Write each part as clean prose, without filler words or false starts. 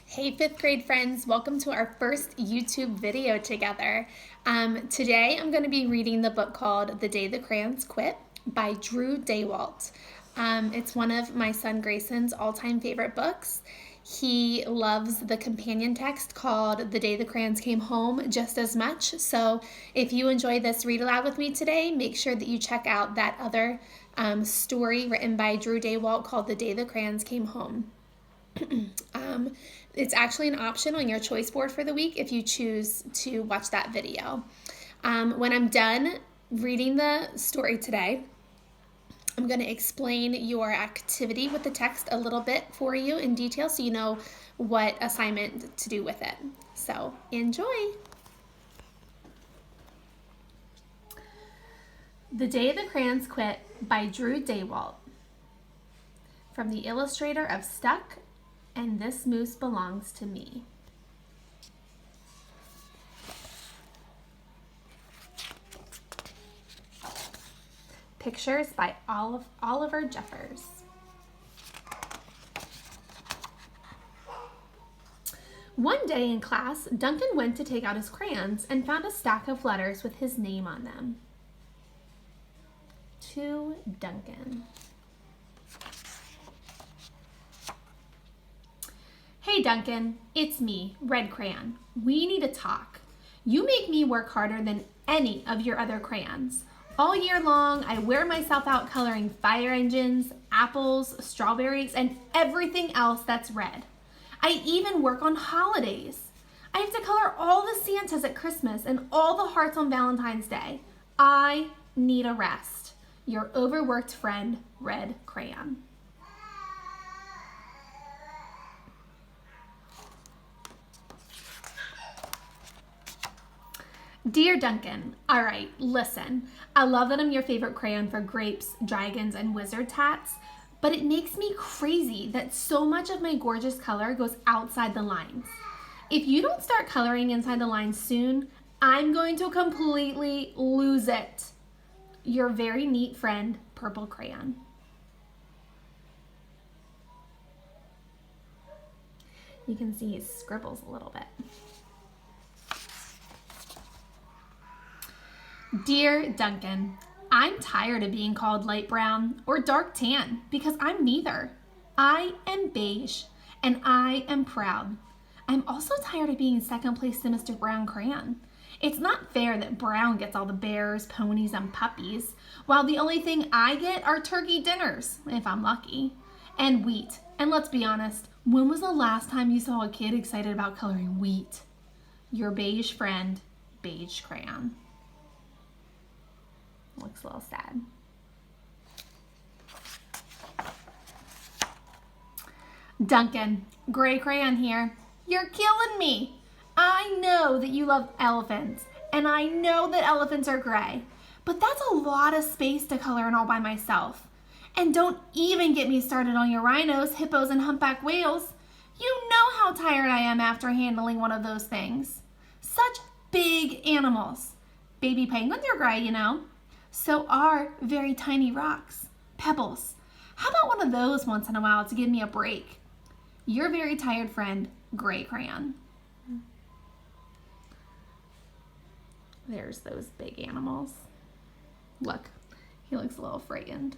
Hey, fifth grade friends, welcome to our first YouTube video together. Today I'm going to be reading the book called The Day the Crayons Quit by Daywalt. It's one of my son Grayson's all-time favorite books. He loves the companion text called The Day the Crayons Came Home just as much. So if you enjoy this read aloud with me today, make sure that you check out that other story written by Daywalt called The Day the Crayons Came Home. It's actually an option on your choice board for the week if you choose to watch that video. When I'm done reading the story today, I'm going to explain your activity with the text a little bit for you in detail so you know what assignment to do with it. So enjoy! The Day the Crayons Quit by Daywalt. From the illustrator of Stuck and This Moose Belongs to Me. Pictures by Oliver Jeffers. One day in class, Duncan went to take out his crayons and found a stack of letters with his name on them. To Duncan. Hey Duncan, it's me, Red Crayon. We need to talk. You make me work harder than any of your other crayons. All year long, I wear myself out coloring fire engines, apples, strawberries, and everything else that's red. I even work on holidays. I have to color all the Santas at Christmas and all the hearts on Valentine's Day. I need a rest. Your overworked friend, Red Crayon. Dear Duncan, all right, listen. I love that I'm your favorite crayon for grapes, dragons, and wizard tats, but it makes me crazy that so much of my gorgeous color goes outside the lines. If you don't start coloring inside the lines soon, I'm going to completely lose it. Your very neat friend, Purple Crayon. You can see he scribbles a little bit. Dear Duncan, I'm tired of being called light brown or dark tan because I'm neither. I am beige and I am proud. I'm also tired of being second place to Mr. Brown Crayon. It's not fair that Brown gets all the bears, ponies, and puppies, while the only thing I get are turkey dinners, if I'm lucky, and wheat. And let's be honest, when was the last time you saw a kid excited about coloring wheat? Your beige friend, Beige Crayon. Looks a little sad. Duncan, Gray Crayon here. You're killing me. I know that you love elephants, and I know that elephants are gray, but that's a lot of space to color in all by myself. And don't even get me started on your rhinos, hippos, and humpback whales. You know how tired I am after handling one of those things. Such big animals. Baby penguins are gray, you know. So are very tiny rocks, pebbles. How about one of those once in a while to give me a break? Your very tired friend, Gray Crayon. There's those big animals. Look, he looks a little frightened.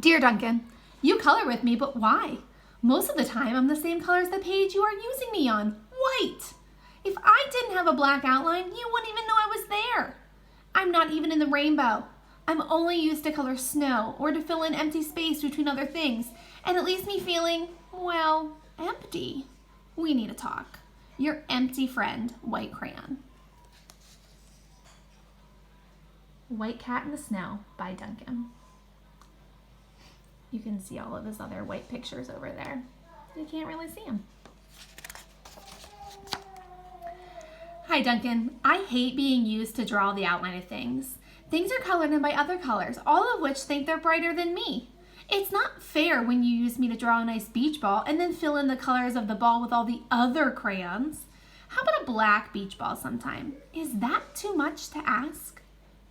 Dear Duncan, you color with me, but why? Most of the time, I'm the same color as the page you are using me on, white. If I didn't have a black outline, you wouldn't even know I was there. I'm not even in the rainbow. I'm only used to color snow or to fill in empty space between other things, and it leaves me feeling, well, empty. We need to talk. Your empty friend, White Crayon. White Cat in the Snow by Duncan. You can see all of his other white pictures over there. You can't really see them. Hi Duncan, I hate being used to draw the outline of things. Things are colored in by other colors, all of which think they're brighter than me. It's not fair when you use me to draw a nice beach ball and then fill in the colors of the ball with all the other crayons. How about a black beach ball sometime? Is that too much to ask?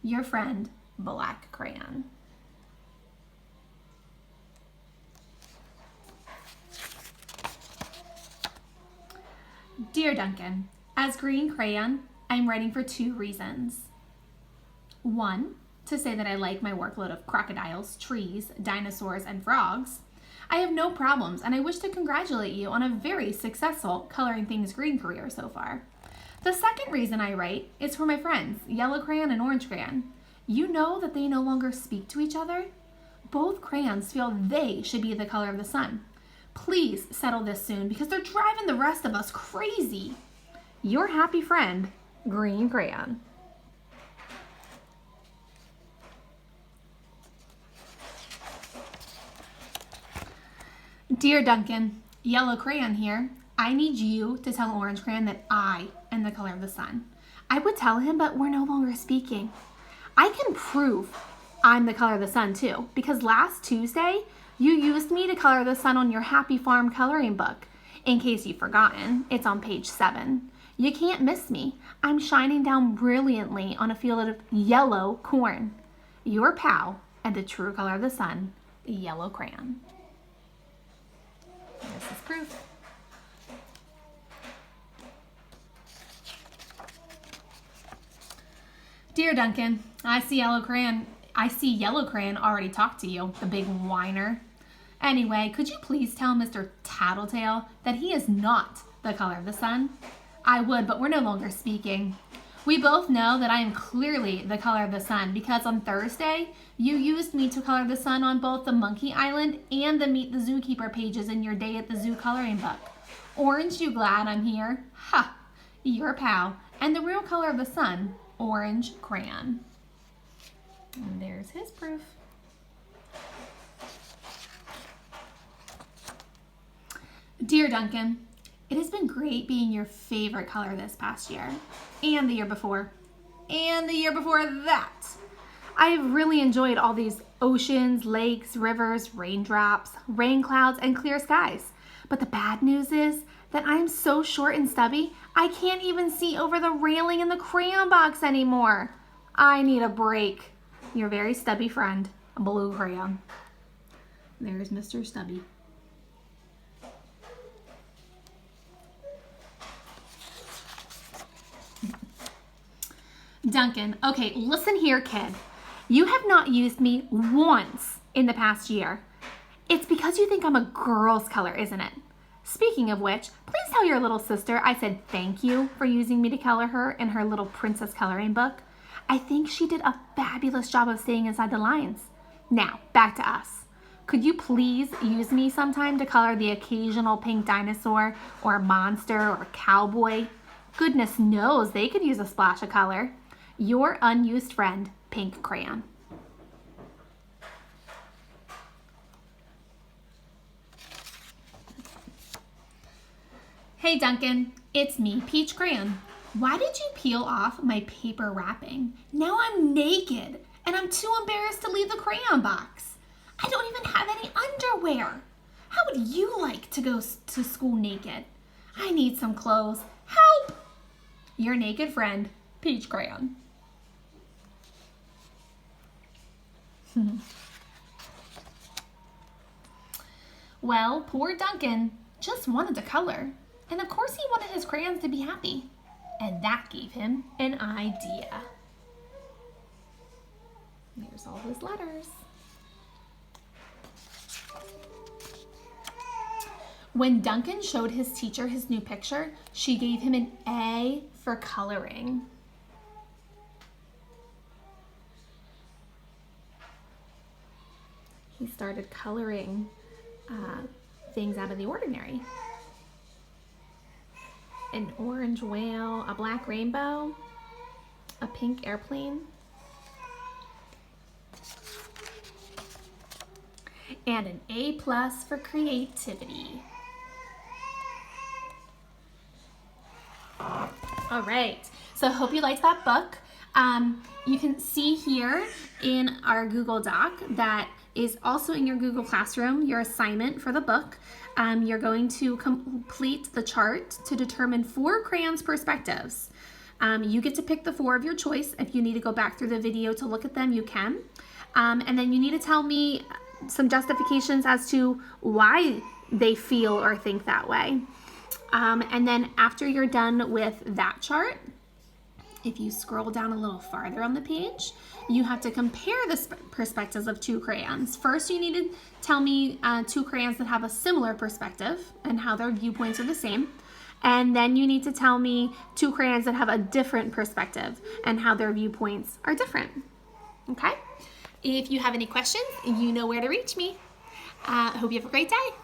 Your friend, Black Crayon. Dear Duncan, as Green Crayon, I'm writing for 2 reasons. 1, to say that I like my workload of crocodiles, trees, dinosaurs, and frogs. I have no problems, and I wish to congratulate you on a very successful Coloring Things Green career so far. The second reason I write is for my friends, Yellow Crayon and Orange Crayon. You know that they no longer speak to each other? Both crayons feel they should be the color of the sun. Please settle this soon because they're driving the rest of us crazy. Your happy friend, Green Crayon. Dear Duncan, Yellow Crayon here. I need you to tell Orange Crayon that I am the color of the sun. I would tell him, but we're no longer speaking. I can prove I'm the color of the sun too, because last Tuesday, you used me to color the sun on your Happy Farm coloring book. In case you've forgotten, it's on page 7. You can't miss me. I'm shining down brilliantly on a field of yellow corn. Your pal and the true color of the sun, Yellow Crayon. This is proof. Dear Duncan, I see Yellow Crayon already talked to you, the big whiner. Anyway, could you please tell Mr. Tattletale that he is not the color of the sun? I would, but we're no longer speaking. We both know that I am clearly the color of the sun because on Thursday, you used me to color the sun on both the Monkey Island and the Meet the Zookeeper pages in your Day at the Zoo coloring book. Orange, you glad I'm here? Ha! Your pal. And the real color of the sun, Orange Crayon. And there's his proof. Dear Duncan, it has been great being your favorite color this past year, and the year before, and the year before that. I've really enjoyed all these oceans, lakes, rivers, raindrops, rain clouds, and clear skies. But the bad news is that I am so short and stubby, I can't even see over the railing in the crayon box anymore. I need a break. Your very stubby friend, Blue Crayon. There's Mr. Stubby. Duncan, okay, listen here, kid. You have not used me once in the past year. It's because you think I'm a girl's color, isn't it? Speaking of which, please tell your little sister I said thank you for using me to color her in her little princess coloring book. I think she did a fabulous job of staying inside the lines. Now, back to us. Could you please use me sometime to color the occasional pink dinosaur or monster or cowboy? Goodness knows they could use a splash of color. Your unused friend, Pink Crayon. Hey Duncan, it's me, Peach Crayon. Why did you peel off my paper wrapping? Now I'm naked and I'm too embarrassed to leave the crayon box. I don't even have any underwear. How would you like to go to school naked? I need some clothes. Help! Your naked friend, Peach Crayon. Well, poor Duncan just wanted to color. And of course he wanted his crayons to be happy. And that gave him an idea. Here's all his letters. When Duncan showed his teacher his new picture, she gave him an A for coloring. He started coloring things out of the ordinary. An orange whale, a black rainbow, a pink airplane, and an A+ for creativity. All right, so I hope you liked that book. You can see here in our Google Doc that is also in your Google Classroom, your assignment for the book. You're going to complete the chart to determine 4 crayons perspectives. You get to pick the 4 of your choice. If you need to go back through the video to look at them, you can. And then you need to tell me some justifications as to why they feel or think that way. And then after you're done with that chart, if you scroll down a little farther on the page, you have to compare the perspectives of two crayons. First, you need to tell me two crayons that have a similar perspective and how their viewpoints are the same. And then you need to tell me two crayons that have a different perspective and how their viewpoints are different. Okay? If you have any questions, you know where to reach me. Hope you have a great day.